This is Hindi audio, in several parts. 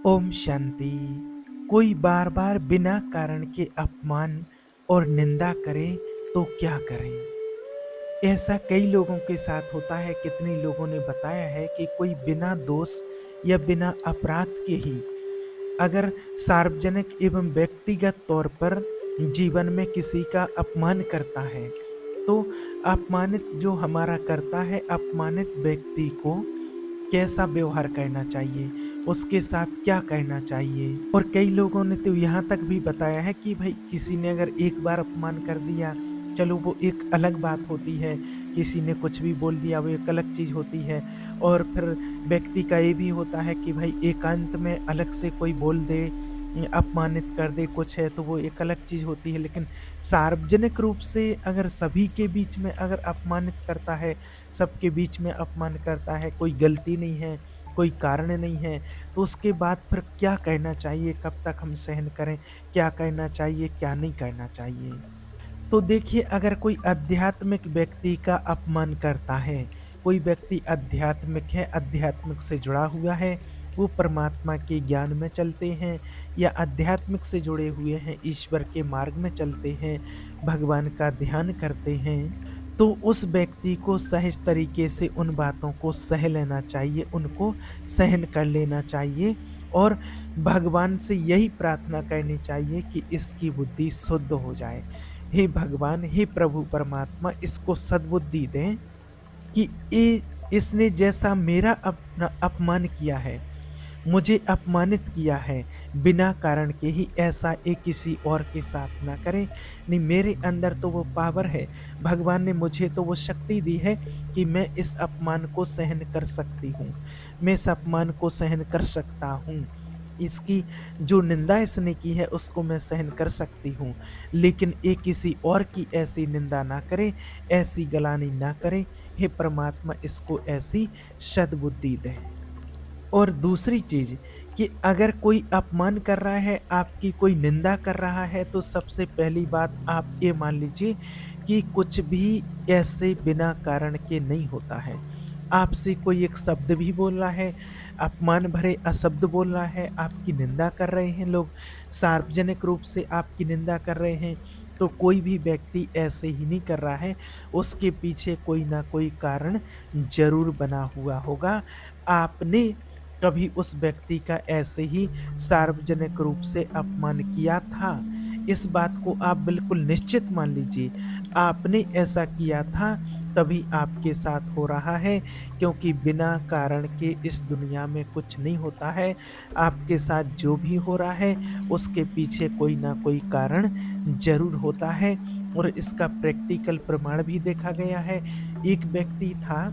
ओम शांति। कोई बार बार बिना कारण के अपमान और निंदा करे तो क्या करें? ऐसा कई लोगों के साथ होता है। कितने लोगों ने बताया है कि कोई बिना दोष या बिना अपराध के ही अगर सार्वजनिक एवं व्यक्तिगत तौर पर जीवन में किसी का अपमान करता है, तो अपमानित जो हमारा करता है, अपमानित व्यक्ति को कैसा व्यवहार करना चाहिए, उसके साथ क्या करना चाहिए। और कई लोगों ने तो यहाँ तक भी बताया है कि भाई किसी ने अगर एक बार अपमान कर दिया, चलो वो एक अलग बात होती है, किसी ने कुछ भी बोल दिया वो एक अलग चीज़ होती है। और फिर व्यक्ति का ये भी होता है कि भाई एकांत में अलग से कोई बोल दे, अपमानित कर दे कुछ है तो वो एक अलग चीज़ होती है। लेकिन सार्वजनिक रूप से अगर सभी के बीच में अगर अपमानित करता है, सबके बीच में अपमान करता है, कोई गलती नहीं है, कोई कारण नहीं है, तो उसके बाद फिर क्या करना चाहिए, कब तक हम सहन करें, क्या करना चाहिए, क्या नहीं करना चाहिए? तो देखिए, अगर कोई आध्यात्मिक व्यक्ति का अपमान करता है, कोई व्यक्ति आध्यात्मिक है, आध्यात्मिक से जुड़ा हुआ है, वो परमात्मा के ज्ञान में चलते हैं या आध्यात्मिक से जुड़े हुए हैं, ईश्वर के मार्ग में चलते हैं, भगवान का ध्यान करते हैं, तो उस व्यक्ति को सहज तरीके से उन बातों को सह लेना चाहिए, उनको सहन कर लेना चाहिए और भगवान से यही प्रार्थना करनी चाहिए कि इसकी बुद्धि शुद्ध हो जाए। हे भगवान, हे प्रभु परमात्मा, इसको सद्बुद्धि दें कि इसने जैसा मेरा अपना अपमान किया है, मुझे अपमानित किया है, बिना कारण के ही ऐसा ये किसी और के साथ ना करे। नहीं, मेरे अंदर तो वो पावर है, भगवान ने मुझे तो वो शक्ति दी है कि मैं इस अपमान को सहन कर सकती हूँ, मैं इस अपमान को सहन कर सकता हूँ। इसकी जो निंदा इसने की है उसको मैं सहन कर सकती हूँ, लेकिन ये किसी और की ऐसी निंदा ना करे, ऐसी गलानी ना करे। हे परमात्मा, इसको ऐसी सद्बुद्धि दे। और दूसरी चीज़ कि अगर कोई अपमान कर रहा है, आपकी कोई निंदा कर रहा है, तो सबसे पहली बात आप ये मान लीजिए कि कुछ भी ऐसे बिना कारण के नहीं होता है। आपसे कोई एक शब्द भी बोल रहा है, अपमान भरे अशब्द बोल रहा है, आपकी निंदा कर रहे हैं लोग, सार्वजनिक रूप से आपकी निंदा कर रहे हैं, तो कोई भी व्यक्ति ऐसे ही नहीं कर रहा है, उसके पीछे कोई ना कोई कारण ज़रूर बना हुआ होगा। आपने कभी उस व्यक्ति का ऐसे ही सार्वजनिक रूप से अपमान किया था, इस बात को आप बिल्कुल निश्चित मान लीजिए। आपने ऐसा किया था तभी आपके साथ हो रहा है, क्योंकि बिना कारण के इस दुनिया में कुछ नहीं होता है। आपके साथ जो भी हो रहा है उसके पीछे कोई ना कोई कारण ज़रूर होता है और इसका प्रैक्टिकल प्रमाण भी देखा गया है। एक व्यक्ति था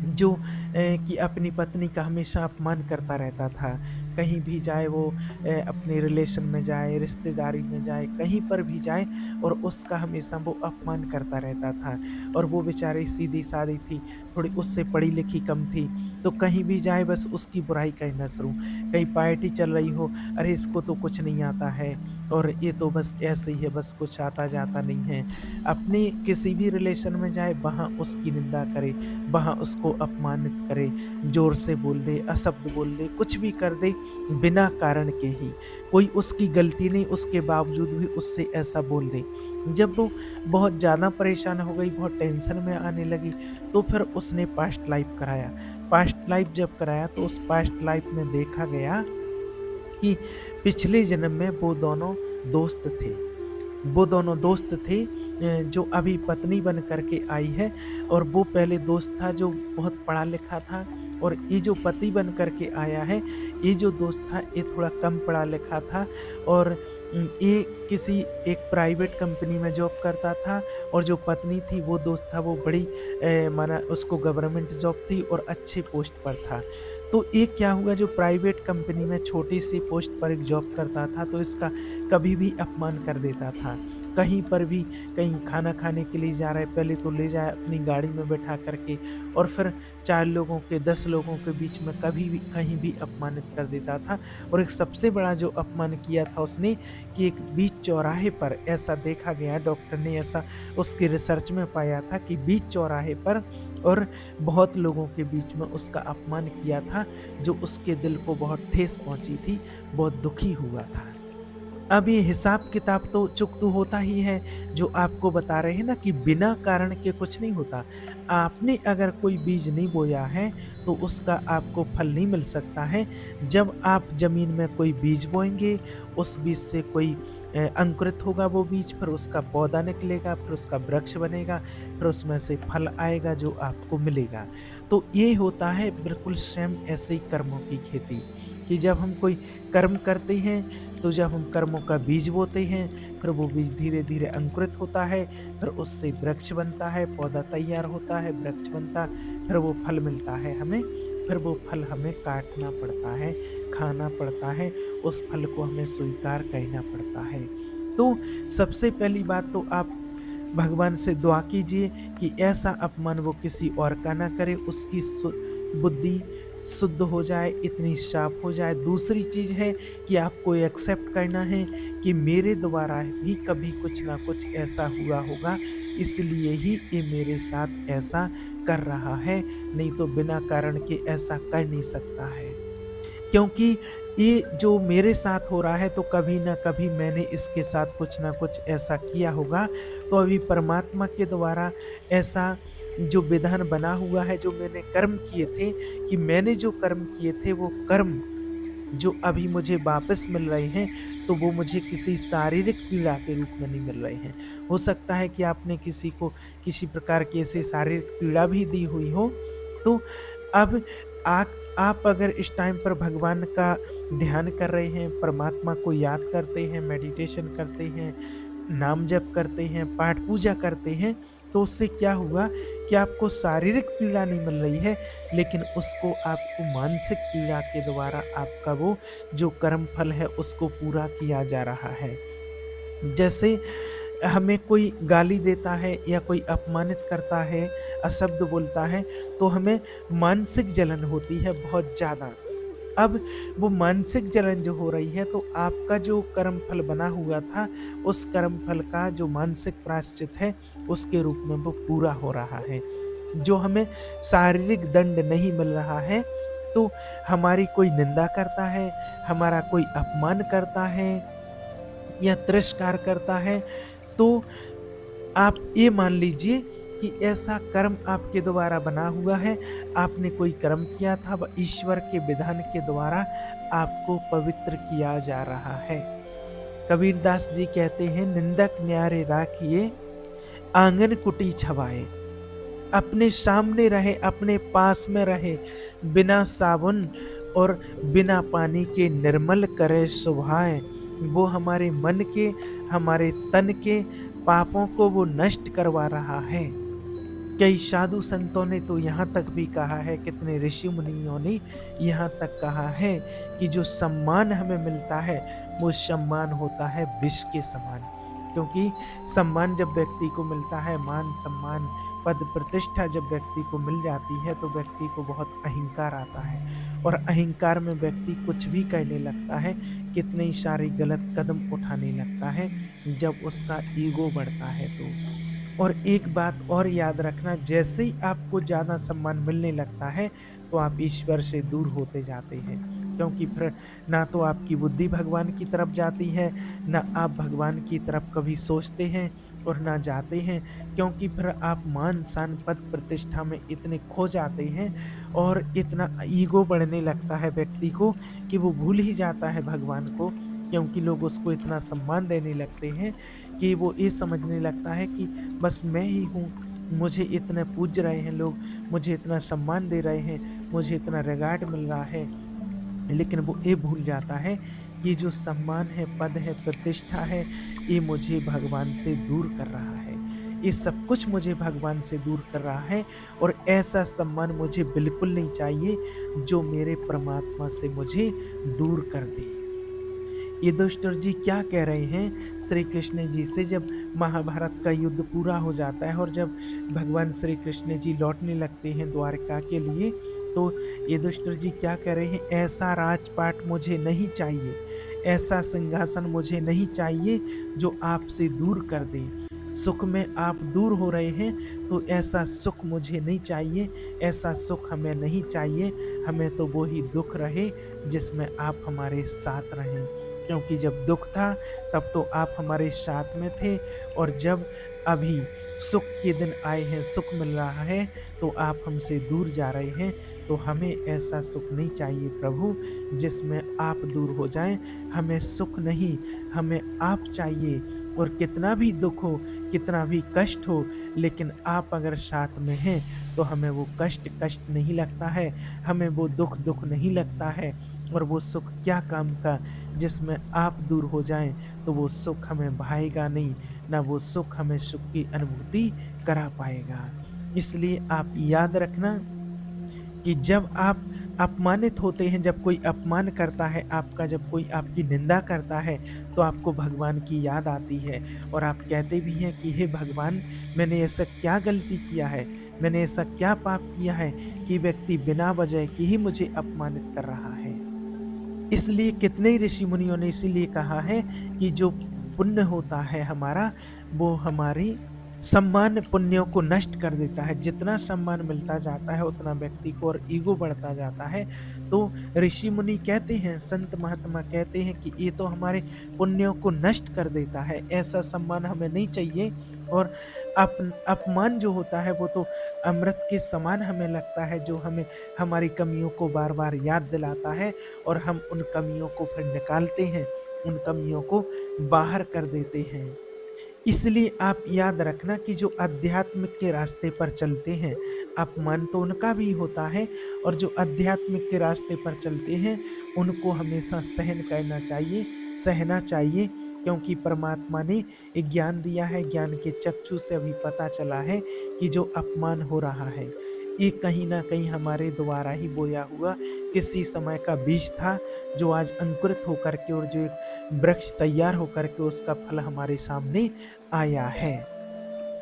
जो कि अपनी पत्नी का हमेशा अपमान करता रहता था। कहीं भी जाए वो अपने रिलेशन में जाए, रिश्तेदारी में जाए, कहीं पर भी जाए और उसका हमेशा वो अपमान करता रहता था। और वो बेचारी सीधी-सादी थी, थोड़ी उससे पढ़ी-लिखी कम थी, तो कहीं भी जाए बस उसकी बुराई करना शुरू। कहीं पार्टी चल रही हो, अरे इसको तो कुछ नहीं आता है और ये तो बस ऐसे ही है, बस कुछ आता-जाता नहीं है। अपनी किसी भी रिलेशन में जाए वहाँ उसकी निंदा करे, वहाँ उसको अपमानित करे, ज़ोर से बोल दे, अशब्द बोल दे, कुछ भी कर दे बिना कारण के ही। कोई उसकी गलती नहीं, उसके बावजूद भी उससे ऐसा बोल दे। जब वो बहुत ज़्यादा परेशान हो गई, बहुत टेंशन में आने लगी, तो फिर उसने पास्ट लाइफ कराया। पास्ट लाइफ जब कराया तो उस पास्ट लाइफ में देखा गया कि पिछले जन्म में वो दोनों दोस्त थे। वो दोनों दोस्त थे जो अभी पत्नी बन कर के आई है, और वो पहले दोस्त था जो बहुत पढ़ा लिखा था, और ये जो पति बन कर के आया है, ये जो दोस्त था ये थोड़ा कम पढ़ा लिखा था। और ये किसी एक प्राइवेट कंपनी में जॉब करता था, और जो पत्नी थी वो दोस्त था वो बड़ी माना उसको गवर्नमेंट जॉब थी और अच्छे पोस्ट पर था। तो एक क्या हुआ, जो प्राइवेट कंपनी में छोटी सी पोस्ट पर एक जॉब करता था तो इसका कभी भी अपमान कर देता था। कहीं पर भी, कहीं खाना खाने के लिए जा रहा है, पहले तो ले जाए अपनी गाड़ी में बैठा करके और फिर 4 लोगों के 10 लोगों के बीच में कभी भी कहीं भी अपमानित कर देता था। और एक सबसे बड़ा जो अपमान किया था उसने कि एक बीच चौराहे पर, ऐसा देखा गया, डॉक्टर ने ऐसा उसकी रिसर्च में पाया था कि बीच चौराहे पर और बहुत लोगों के बीच में उसका अपमान किया था, जो उसके दिल को बहुत ठेस पहुँची थी, बहुत दुखी हुआ था। अब ये हिसाब-किताब तो चूक तो होता ही है, जो आपको बता रहे हैं ना कि बिना कारण के कुछ नहीं होता। आपने अगर कोई बीज नहीं बोया है, तो उसका आपको फल नहीं मिल सकता है। जब आप ज़मीन में कोई बीज बोएँगे, उस बीज से कोई अंकुरित होगा वो बीज, फिर उसका पौधा निकलेगा, फिर उसका वृक्ष बनेगा, फिर उसमें से फल आएगा जो आपको मिलेगा। तो ये होता है बिल्कुल सेम ऐसे ही कर्मों की खेती, कि जब हम कोई कर्म करते हैं, तो जब हम कर्मों का बीज बोते हैं, फिर वो बीज धीरे-धीरे अंकुरित होता है, फिर उससे वृक्ष बनता है, पौधा तैयार होता है, वृक्ष बनता, फिर वो फल मिलता है हमें, फिर वो फल हमें काटना पड़ता है, खाना पड़ता है, उस फल को हमें स्वीकार करना पड़ता है। तो सबसे पहली बात तो आप भगवान से दुआ कीजिए कि ऐसा अपमान वो किसी और का ना करे, उसकी बुद्धि शुद्ध हो जाए, इतनी साफ हो जाए। दूसरी चीज़ है कि आपको ये एक्सेप्ट करना है कि मेरे द्वारा भी कभी कुछ ना कुछ ऐसा हुआ होगा, इसलिए ही ये मेरे साथ ऐसा कर रहा है, नहीं तो बिना कारण के ऐसा कर नहीं सकता है। क्योंकि ये जो मेरे साथ हो रहा है, तो कभी न कभी मैंने इसके साथ कुछ न कुछ ऐसा किया होगा। तो अभी परमात्मा के द्वारा ऐसा जो विधान बना हुआ है, जो मैंने कर्म किए थे, कि मैंने जो कर्म किए थे वो कर्म जो अभी मुझे वापस मिल रहे हैं, तो वो मुझे किसी शारीरिक पीड़ा के रूप में नहीं मिल रहे हैं। हो सकता है कि आपने किसी को किसी प्रकार की ऐसी शारीरिक पीड़ा भी दी हुई हो, तो अब आप अगर इस टाइम पर भगवान का ध्यान कर रहे हैं, परमात्मा को याद करते हैं, मेडिटेशन करते हैं, नाम जप करते हैं, पाठ पूजा करते हैं, तो उससे क्या हुआ कि आपको शारीरिक पीड़ा नहीं मिल रही है, लेकिन उसको आपको मानसिक पीड़ा के द्वारा आपका वो जो कर्म फल है उसको पूरा किया जा रहा है। जैसे हमें कोई गाली देता है या कोई अपमानित करता है, अशब्द बोलता है, तो हमें मानसिक जलन होती है बहुत ज़्यादा। अब वो मानसिक जलन जो हो रही है, तो आपका जो कर्म फल बना हुआ था, उस कर्म फल का जो मानसिक प्रायश्चित है, उसके रूप में वो पूरा हो रहा है। जो हमें शारीरिक दंड नहीं मिल रहा है, तो हमारी कोई निंदा करता है, हमारा कोई अपमान करता है या तिरस्कार करता है, तो आप ये मान लीजिए कि ऐसा कर्म आपके द्वारा बना हुआ है, आपने कोई कर्म किया था, वह ईश्वर के विधान के द्वारा आपको पवित्र किया जा रहा है। कबीरदास जी कहते हैं, निंदक न्यारे राखिए, आंगन कुटी छवाए। अपने सामने रहे, अपने पास में रहे, बिना साबुन और बिना पानी के निर्मल करे सुभाए। वो हमारे मन के, हमारे तन के पापों को वो नष्ट करवा रहा है। कई साधु संतों ने तो यहाँ तक भी कहा है, कितने ऋषि मुनियों ने यहाँ तक कहा है कि जो सम्मान हमें मिलता है, वो सम्मान होता है विष के समान। क्योंकि सम्मान जब व्यक्ति को मिलता है, मान सम्मान पद प्रतिष्ठा जब व्यक्ति को मिल जाती है, तो व्यक्ति को बहुत अहंकार आता है, और अहंकार में व्यक्ति कुछ भी करने लगता है, कितनी सारी गलत कदम उठाने लगता है, जब उसका ईगो बढ़ता है तो। और एक बात और याद रखना, जैसे ही आपको ज़्यादा सम्मान मिलने लगता है, तो आप ईश्वर से दूर होते जाते हैं। क्योंकि फिर ना तो आपकी बुद्धि भगवान की तरफ जाती है, ना आप भगवान की तरफ कभी सोचते हैं और ना जाते हैं, क्योंकि फिर आप मान-शान, पद प्रतिष्ठा में इतने खो जाते हैं, और इतना ईगो बढ़ने लगता है व्यक्ति को कि वो भूल ही जाता है भगवान को। क्योंकि लोग उसको इतना सम्मान देने लगते हैं कि वो ये समझने लगता है कि बस मैं ही हूँ, मुझे इतना पूज रहे हैं लोग, मुझे इतना सम्मान दे रहे हैं, मुझे इतना रिगार्ड मिल रहा है। लेकिन वो ये भूल जाता है कि जो सम्मान है, पद है, प्रतिष्ठा है, ये मुझे भगवान से दूर कर रहा है। ये सब कुछ मुझे भगवान से दूर कर रहा है, और ऐसा सम्मान मुझे बिल्कुल नहीं चाहिए जो मेरे परमात्मा से मुझे दूर कर दे। युधिष्ठिर जी क्या कह रहे हैं श्री कृष्ण जी से, जब महाभारत का युद्ध पूरा हो जाता है और जब भगवान श्री कृष्ण जी लौटने लगते हैं द्वारका के लिए, तो युधिष्ठिर जी क्या कह रहे हैं, ऐसा राजपाट मुझे नहीं चाहिए, ऐसा सिंहासन मुझे नहीं चाहिए जो आपसे दूर कर दे। सुख में आप दूर हो रहे हैं, तो ऐसा सुख मुझे नहीं चाहिए, ऐसा सुख हमें नहीं चाहिए। हमें तो वो ही दुःख रहे जिसमें आप हमारे साथ रहें। क्योंकि जब दुःख था तब तो आप हमारे साथ में थे, और जब अभी सुख के दिन आए हैं, सुख मिल रहा है, तो आप हमसे दूर जा रहे हैं। तो हमें ऐसा सुख नहीं चाहिए प्रभु जिसमें आप दूर हो जाएँ। हमें सुख नहीं, हमें आप चाहिए। और कितना भी दुःख हो, कितना भी कष्ट हो, लेकिन आप अगर साथ में हैं, तो हमें वो कष्ट कष्ट नहीं लगता है, हमें वो दुःख दुःख नहीं लगता है। और वो सुख क्या काम का, जिसमें आप दूर हो जाएँ, तो वो सुख हमें भाएगा नहीं, ना वो सुख हमें सुख की अनुभूति करा पाएगा। इसलिए आप याद रखना कि जब आप अपमानित होते हैं, जब कोई अपमान करता है आपका, जब कोई आपकी निंदा करता है, तो आपको भगवान की याद आती है, और आप कहते भी हैं कि हे भगवान, मैंने ऐसा क्या गलती किया है, मैंने ऐसा क्या पाप किया है कि व्यक्ति बिना वजह के ही मुझे अपमानित कर रहा है। इसलिए कितने ही ऋषि मुनियों ने इसीलिए कहा है कि जो पुण्य होता है हमारा, वो हमारी सम्मान पुण्यों को नष्ट कर देता है। जितना सम्मान मिलता जाता है उतना व्यक्ति को और ईगो बढ़ता जाता है। तो ऋषि मुनि कहते हैं, संत महात्मा कहते हैं कि ये तो हमारे पुण्यों को नष्ट कर देता है, ऐसा सम्मान हमें नहीं चाहिए। और अपमान जो होता है वो तो अमृत के समान हमें लगता है, जो हमें हमारी कमियों को बार बार याद दिलाता है, और हम उन कमियों को फिर निकालते हैं, उन कमियों को बाहर कर देते हैं। इसलिए आप याद रखना कि जो आध्यात्मिक के रास्ते पर चलते हैं, अपमान तो उनका भी होता है, और जो आध्यात्मिक के रास्ते पर चलते हैं, उनको हमेशा सहन करना चाहिए, सहना चाहिए। क्योंकि परमात्मा ने एक ज्ञान दिया है, ज्ञान के चक्षु से अभी पता चला है कि जो अपमान हो रहा है, ये कहीं न कहीं हमारे द्वारा ही बोया हुआ किसी समय का बीज था, जो आज अंकुरित होकर के और जो एक वृक्ष तैयार होकर के उसका फल हमारे सामने आया है।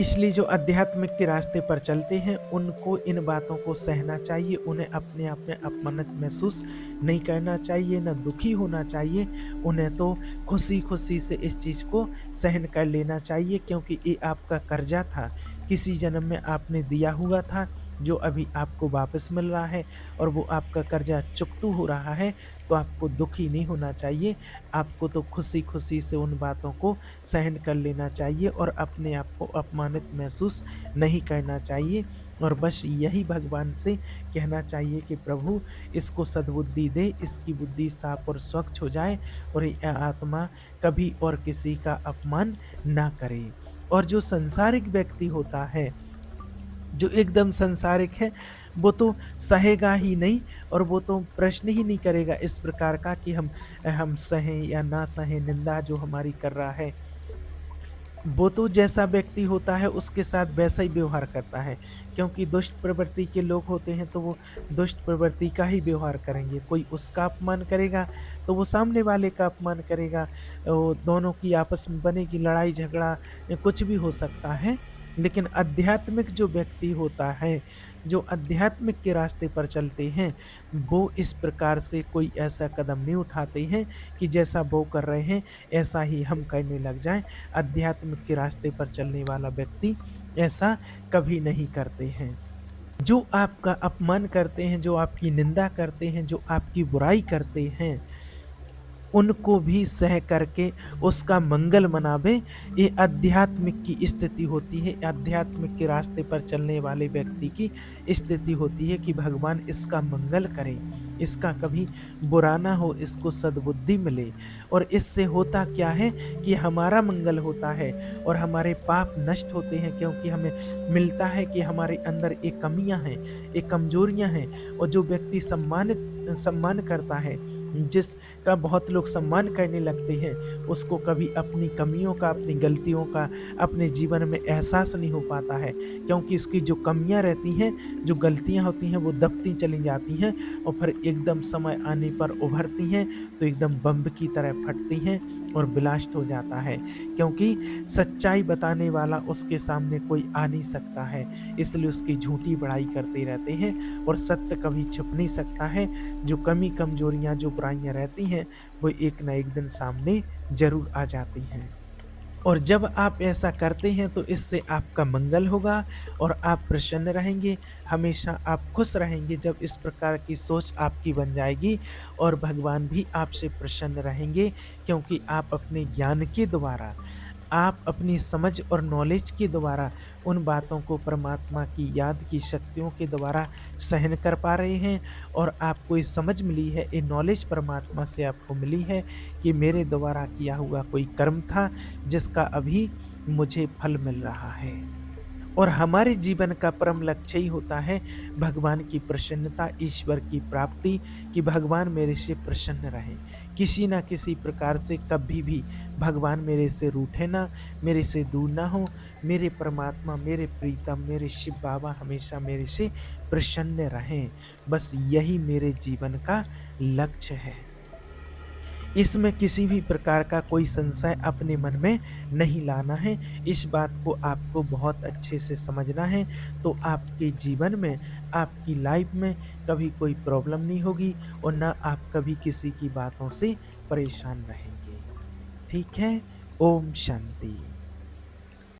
इसलिए जो आध्यात्मिक के रास्ते पर चलते हैं, उनको इन बातों को सहना चाहिए, उन्हें अपने आप में अपमानित महसूस नहीं करना चाहिए, ना दुखी होना चाहिए। उन्हें तो खुशी-खुशी से इस चीज़ को सहन कर लेना चाहिए, क्योंकि ये आपका कर्जा था, किसी जन्म में आपने दिया हुआ था, जो अभी आपको वापस मिल रहा है, और वो आपका कर्जा चुकतू हो रहा है। तो आपको दुखी नहीं होना चाहिए, आपको तो खुशी-खुशी से उन बातों को सहन कर लेना चाहिए, और अपने आप को अपमानित महसूस नहीं करना चाहिए। और बस यही भगवान से कहना चाहिए कि प्रभु, इसको सद्बुद्धि दे, इसकी बुद्धि साफ और स्वच्छ हो जाए, और ये आत्मा कभी और किसी का अपमान ना करे। और जो सांसारिक व्यक्ति होता है, जो एकदम सांसारिक है, वो तो सहेगा ही नहीं, और वो तो प्रश्न ही नहीं करेगा इस प्रकार का कि हम सहें या ना सहें, निंदा जो हमारी कर रहा है। वो तो जैसा व्यक्ति होता है उसके साथ वैसा ही व्यवहार करता है, क्योंकि दुष्ट प्रवृत्ति के लोग होते हैं तो वो दुष्ट प्रवृत्ति का ही व्यवहार करेंगे। कोई उसका अपमान करेगा तो वो सामने वाले का अपमान करेगा, दोनों की आपस में बनेगी लड़ाई झगड़ा, कुछ भी हो सकता है। लेकिन आध्यात्मिक जो व्यक्ति होता है, जो आध्यात्मिक के रास्ते पर चलते हैं, वो इस प्रकार से कोई ऐसा कदम नहीं उठाते हैं कि जैसा वो कर रहे हैं ऐसा ही हम करने लग जाएं। अध्यात्म के रास्ते पर चलने वाला व्यक्ति ऐसा कभी नहीं करते हैं। जो आपका अपमान करते हैं, जो आपकी निंदा करते हैं, जो आपकी बुराई करते हैं, उनको भी सह करके उसका मंगल मनावे। ये आध्यात्मिक की स्थिति होती है, आध्यात्मिक के रास्ते पर चलने वाले व्यक्ति की स्थिति होती है कि भगवान इसका मंगल करे, इसका कभी बुरा ना हो, इसको सद्बुद्धि मिले। और इससे होता क्या है कि हमारा मंगल होता है और हमारे पाप नष्ट होते हैं, क्योंकि हमें मिलता है कि हमारे अंदर एक कमियां हैं, एक कमजोरियां हैं। और जो व्यक्ति सम्मान करता है, जिसका बहुत लोग सम्मान करने लगते हैं, उसको कभी अपनी कमियों का, अपनी गलतियों का अपने जीवन में एहसास नहीं हो पाता है, क्योंकि इसकी जो कमियां रहती हैं, जो गलतियां होती हैं, वो दबती चली जाती हैं, और फिर एकदम समय आने पर उभरती हैं तो एकदम बम की तरह फटती हैं और ब्लास्ट हो जाता है। क्योंकि सच्चाई बताने वाला उसके सामने कोई आ नहीं सकता है, इसलिए उसकी झूठी बड़ाई करते रहते हैं, और सत्य कभी छिप नहीं सकता है। जो कमी कमजोरियां, जो बुराइयां रहती हैं, वो एक ना एक दिन सामने जरूर आ जाती हैं। और जब आप ऐसा करते हैं तो इससे आपका मंगल होगा और आप प्रसन्न रहेंगे, हमेशा आप खुश रहेंगे जब इस प्रकार की सोच आपकी बन जाएगी और भगवान भी आपसे प्रसन्न रहेंगे क्योंकि आप अपने ज्ञान के द्वारा, आप अपनी समझ और नॉलेज के द्वारा उन बातों को परमात्मा की याद की शक्तियों के द्वारा सहन कर पा रहे हैं और आपको ये समझ मिली है, ये नॉलेज परमात्मा से आपको मिली है कि मेरे द्वारा किया हुआ कोई कर्म था जिसका अभी मुझे फल मिल रहा है। और हमारे जीवन का परम लक्ष्य ही होता है भगवान की प्रसन्नता, ईश्वर की प्राप्ति कि भगवान मेरे से प्रसन्न रहें। किसी न किसी प्रकार से कभी भी भगवान मेरे से रूठे ना, मेरे से दूर ना हो। मेरे परमात्मा, मेरे प्रीतम, मेरे शिव बाबा हमेशा मेरे से प्रसन्न रहें। बस यही मेरे जीवन का लक्ष्य है। इसमें किसी भी प्रकार का कोई संशय अपने मन में नहीं लाना है। इस बात को आपको बहुत अच्छे से समझना है, तो आपके जीवन में, आपकी लाइफ में कभी कोई प्रॉब्लम नहीं होगी और ना आप कभी किसी की बातों से परेशान रहेंगे। ठीक है? ओम शांति।